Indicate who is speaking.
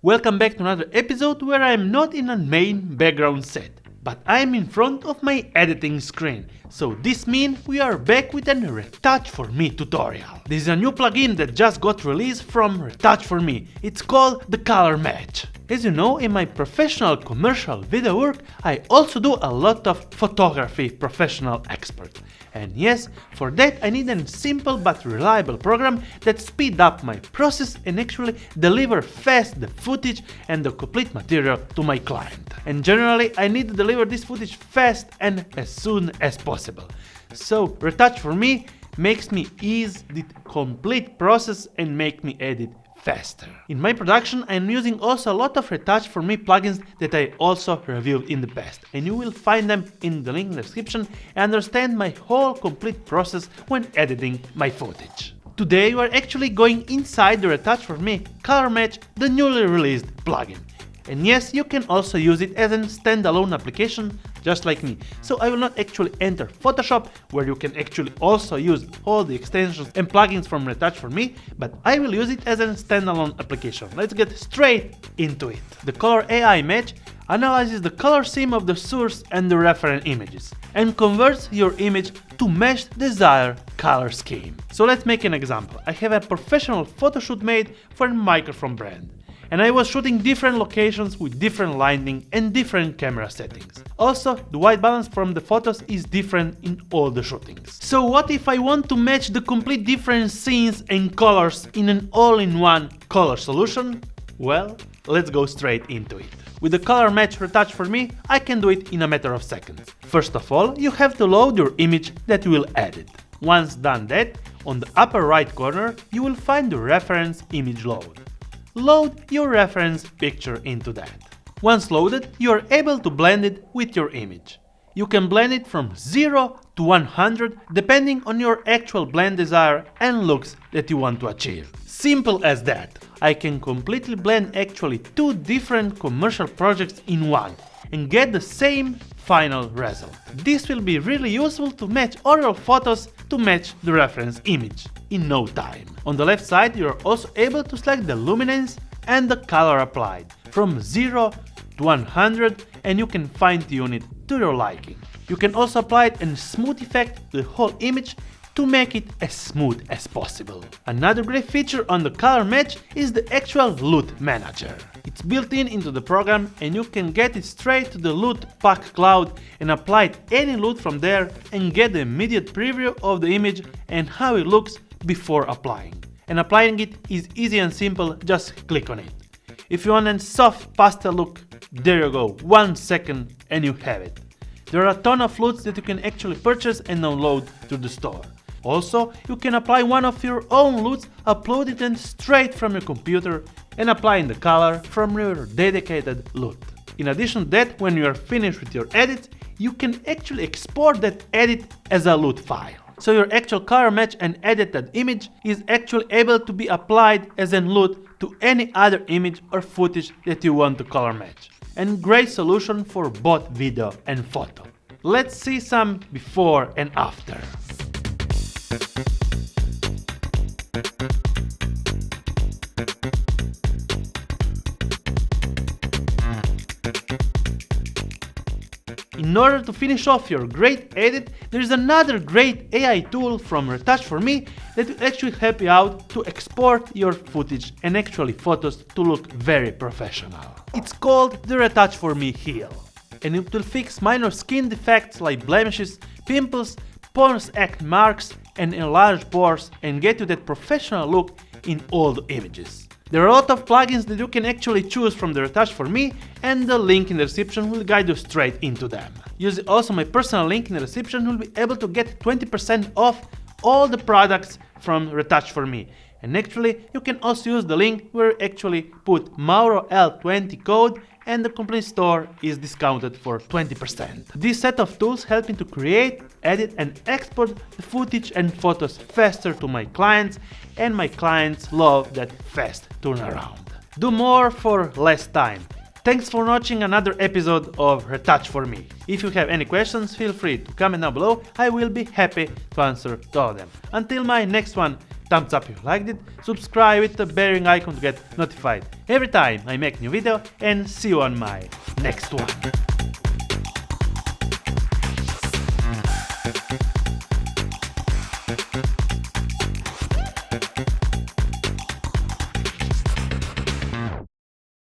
Speaker 1: Welcome back to another episode where I am not in a main background set, but I am in front of my editing screen. So this means we are back with a RETOUCH4ME tutorial. This is a new plugin that just got released from RETOUCH4ME. It's called the color match. As you know, in my professional commercial video work, I also do a lot of photography professional expert. And yes, for that I need a simple but reliable program that speeds up my process and actually deliver fast the footage and the complete material to my client. And generally I need to deliver this footage fast and as soon as possible. So RETOUCH4ME makes me ease the complete process and make me edit faster. In my production I am using also a lot of RETOUCH4ME plugins that I also reviewed in the past, and you will find them in the link in the description and understand my whole complete process when editing my footage. Today we are actually going inside the RETOUCH4ME Color Match, the newly released plugin. And yes, you can also use it as a standalone application, just like me. So I will not actually enter Photoshop, where you can actually also use all the extensions and plugins from RETOUCH4ME, but I will use it as a standalone application. Let's get straight into it. The Color AI Match analyzes the color scheme of the source and the reference images, and converts your image to match desired color scheme. So let's make an example. I have a professional photo shoot made for a microphone brand, and I was shooting different locations with different lighting and different camera settings. Also, the white balance from the photos is different in all the shootings. So what if I want to match the complete different scenes and colors in an all-in-one color solution? Well, let's go straight into it. With the Color Match RETOUCH4ME, I can do it in a matter of seconds. First of all, you have to load your image that you will edit. Once done that, on the upper right corner, you will find the reference image load. Load your reference picture into that. Once loaded, you are able to blend it with your image. You can blend it from 0 to 100 depending on your actual blend desire and looks that you want to achieve. Simple as that. I can completely blend actually two different commercial projects in one and get the same final result. This will be really useful to match all your photos to match the reference image in no time. On the left side, you are also able to select the luminance and the color applied from 0 to 100, and you can fine-tune it to your liking. You can also apply it in smooth effect to the whole image to make it as smooth as possible. Another great feature on the Color Match is the actual LUT manager. It's built into the program, and you can get it straight to the LUT pack cloud and apply any LUT from there and get the immediate preview of the image and how it looks before applying. And applying it is easy and simple, just click on it. If you want a soft pastel look, there you go, 1 second and you have it. There are a ton of LUTs that you can actually purchase and download through the store. Also, you can apply one of your own LUTs, upload it in straight from your computer and apply in the color from your dedicated LUT. In addition to that, when you are finished with your edits, you can actually export that edit as a LUT file. So your actual color match and edited image is actually able to be applied as an LUT to any other image or footage that you want to color match. And great solution for both video and photo. Let's see some before and after. In order to finish off your great edit, there is another great AI tool from RETOUCH4ME that will actually help you out to export your footage and actually photos to look very professional. It's called the RETOUCH4ME Heal, and it will fix minor skin defects like blemishes, pimples, porous acne marks and enlarged pores and get you that professional look in all the images. There are a lot of plugins that you can actually choose from the RETOUCH4ME, and the link in the description will guide you straight into them. Using also my personal link in the description, you'll be able to get 20% off all the products from RETOUCH4ME. And actually, you can also use the link where you actually put MAURO'L20 code and the complete store is discounted for 20%. This set of tools help me to create, edit and export the footage and photos faster to my clients, and my clients love that fast turnaround. Do more for less time. Thanks for watching another episode of RETOUCH4ME. If you have any questions, feel free to comment down below. I will be happy to answer to all of them. Until my next one, thumbs up if you liked it, subscribe with the bearing icon to get notified every time I make new video, and see you on my next one.